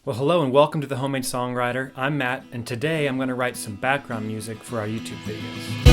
Well, hello and welcome to the Homemade Songwriter. I'm Matt, and today I'm going to write some background music for our YouTube videos.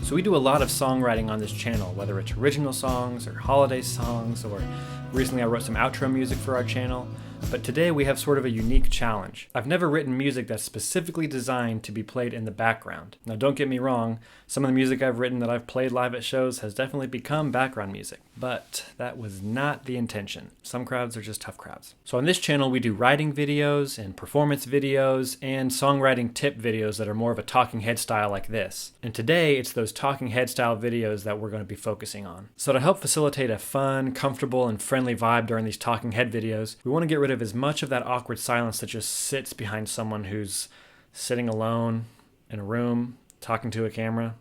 So we do a lot of songwriting on this channel, whether it's original songs or holiday songs, or recently I wrote some outro music for our channel. But today we have sort of a unique challenge. I've never written music that's specifically designed to be played in the background. Now don't get me wrong, some of the music I've written that I've played live at shows has definitely become background music, but that was not the intention. Some crowds are just tough crowds. So on this channel we do writing videos and performance videos and songwriting tip videos that are more of a talking head style like this. And today it's those talking head style videos that we're going to be focusing on. So to help facilitate a fun, comfortable, and friendly vibe during these talking head videos, we want to get rid of as much of that awkward silence that just sits behind someone who's sitting alone in a room talking to a camera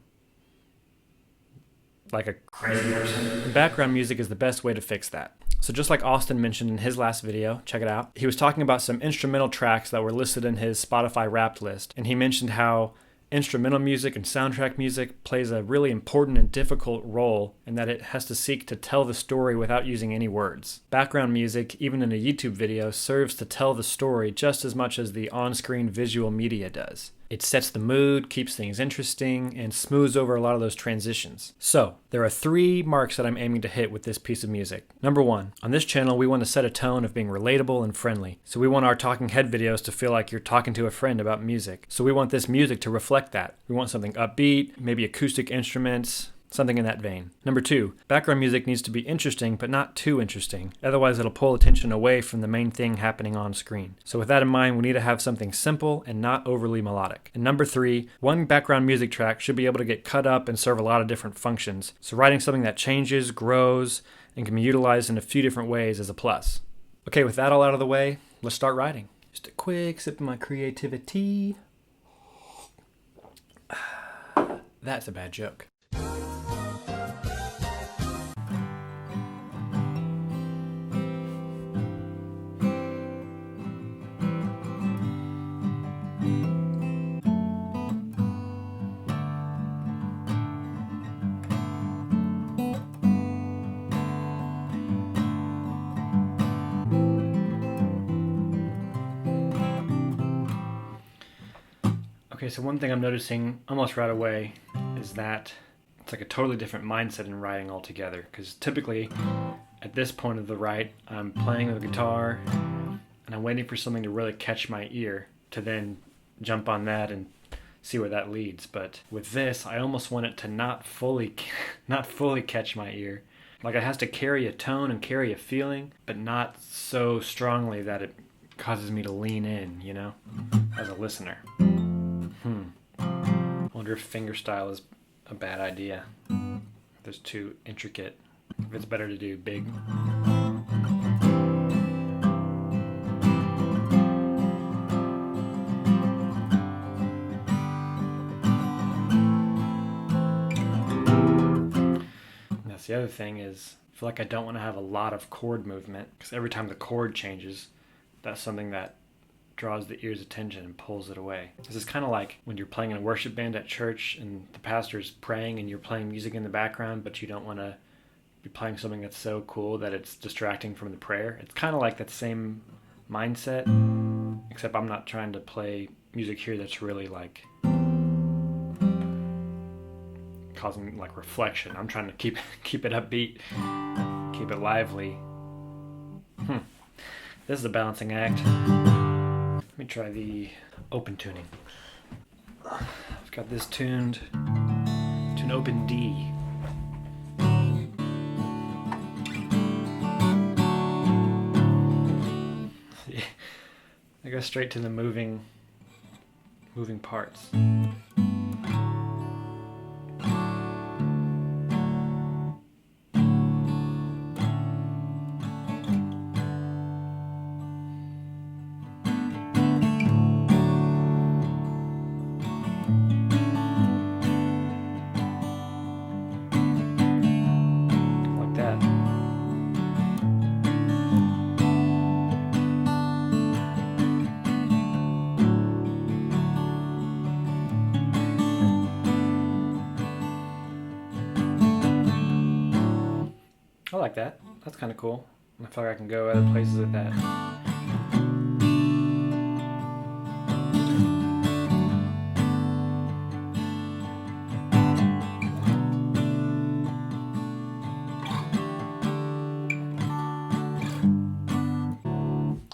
like a crazy person. And background music is the best way to fix that. So just like Austin mentioned in his last video, check it out, he was talking about some instrumental tracks that were listed in his Spotify Wrapped list, and he mentioned how instrumental music and soundtrack music plays a really important and difficult role in that it has to seek to tell the story without using any words. Background music, even in a YouTube video, serves to tell the story just as much as the on-screen visual media does. It sets the mood, keeps things interesting, and smooths over a lot of those transitions. So, there are 3 marks that I'm aiming to hit with this piece of music. Number 1, on this channel we want to set a tone of being relatable and friendly. So we want our talking head videos to feel like you're talking to a friend about music. So we want this music to reflect that. We want something upbeat, maybe acoustic instruments, something in that vein. Number 2, background music needs to be interesting, but not too interesting. Otherwise, it'll pull attention away from the main thing happening on screen. So with that in mind, we need to have something simple and not overly melodic. And number 3, one background music track should be able to get cut up and serve a lot of different functions. So writing something that changes, grows, and can be utilized in a few different ways is a plus. Okay, with that all out of the way, let's start writing. Just a quick sip of my creativity. That's a bad joke. Okay, so one thing I'm noticing almost right away is that it's like a totally different mindset in writing altogether. Because typically, at this point of the write, I'm playing the guitar and I'm waiting for something to really catch my ear to then jump on that and see where that leads. But with this, I almost want it to not fully catch my ear. Like it has to carry a tone and carry a feeling, but not so strongly that it causes me to lean in, you know, as a listener. Wonder if fingerstyle is a bad idea. If it's too intricate. If it's better to do big. And that's the other thing is, I feel like I don't want to have a lot of chord movement, because every time the chord changes, that's something that draws the ear's attention and pulls it away. This is kind of like when you're playing in a worship band at church and the pastor's praying and you're playing music in the background, but you don't want to be playing something that's so cool that it's distracting from the prayer. It's kind of like that same mindset, except I'm not trying to play music here that's really like causing like reflection. I'm trying to keep it upbeat, keep it lively. This is a balancing act. Let me try the open tuning. I've got this tuned to an open D. I go straight to the moving parts. I like that. that's kind of cool. I feel like I can go other places with that.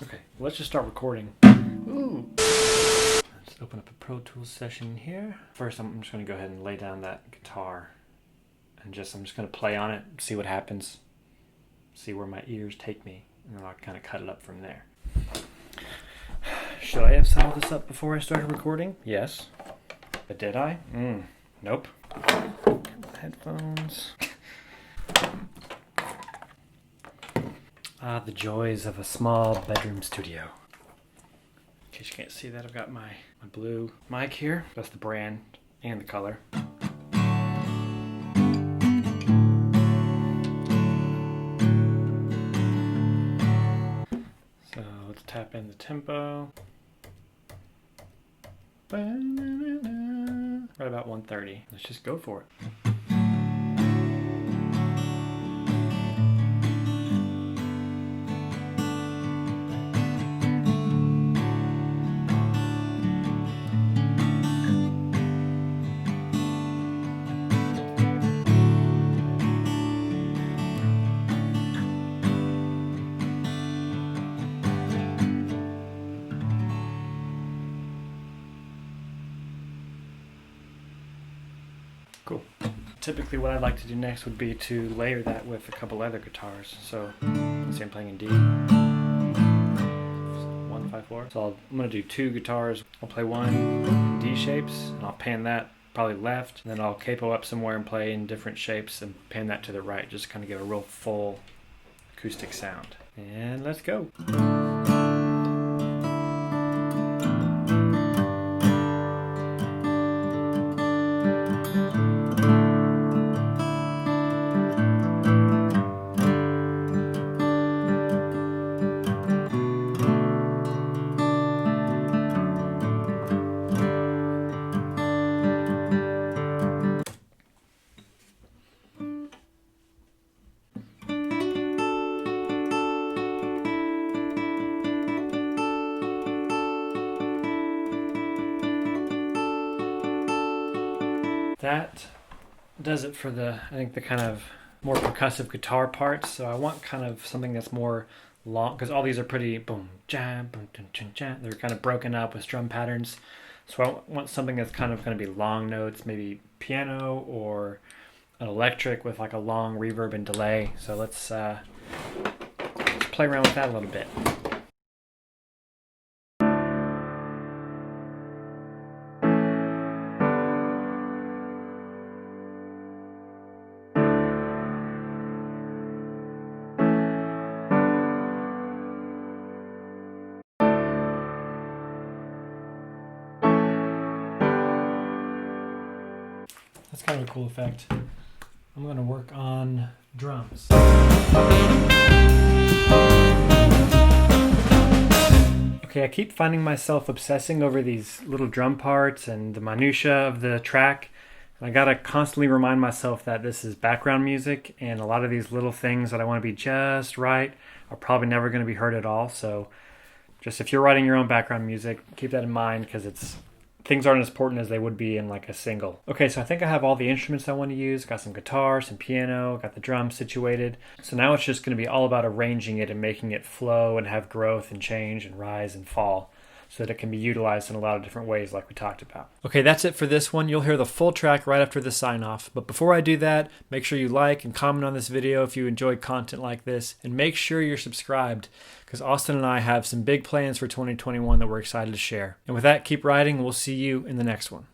Okay, let's just start recording. Ooh. Let's open up a Pro Tools session here. First, I'm just going to go ahead and lay down that guitar. And I'm just going to play on it, see what happens. See where my ears take me. And then I'll kind of cut it up from there. Should I have set all this up before I started recording? Yes. But did I? Nope. Headphones. The joys of a small bedroom studio. In case you can't see that, I've got my blue mic here. That's the brand and the color. So let's tap in the tempo. Right about 130. Let's just go for it. Cool. Typically what I'd like to do next would be to layer that with a couple other guitars. So let's say I'm playing in D. 1, 5, 4. So I'm going to do 2 guitars. I'll play one in D shapes and I'll pan that probably left. And then I'll capo up somewhere and play in different shapes and pan that to the right. Just kind of get a real full acoustic sound. And let's go. That does it for the kind of more percussive guitar parts. So I want kind of something that's more long, because all these are pretty boom, jam, boom, dun, dun, jam. They're kind of broken up with drum patterns. So I want something that's kind of going to be long notes, maybe piano or an electric with like a long reverb and delay. So let's play around with that a little bit. That's kind of a cool effect. I'm going to work on drums. Okay, I keep finding myself obsessing over these little drum parts and the minutia of the track. And I gotta constantly remind myself that this is background music, and a lot of these little things that I want to be just right are probably never going to be heard at all. So just if you're writing your own background music, keep that in mind, because things aren't as important as they would be in like a single. Okay, so I think I have all the instruments I want to use. Got some guitar, some piano, got the drums situated. So now it's just going to be all about arranging it and making it flow and have growth and change and rise and fall, so that it can be utilized in a lot of different ways like we talked about. Okay, that's it for this one. You'll hear the full track right after the sign off. But before I do that, make sure you like and comment on this video if you enjoy content like this, and make sure you're subscribed, because Austin and I have some big plans for 2021 that we're excited to share. And with that, keep writing. We'll see you in the next one.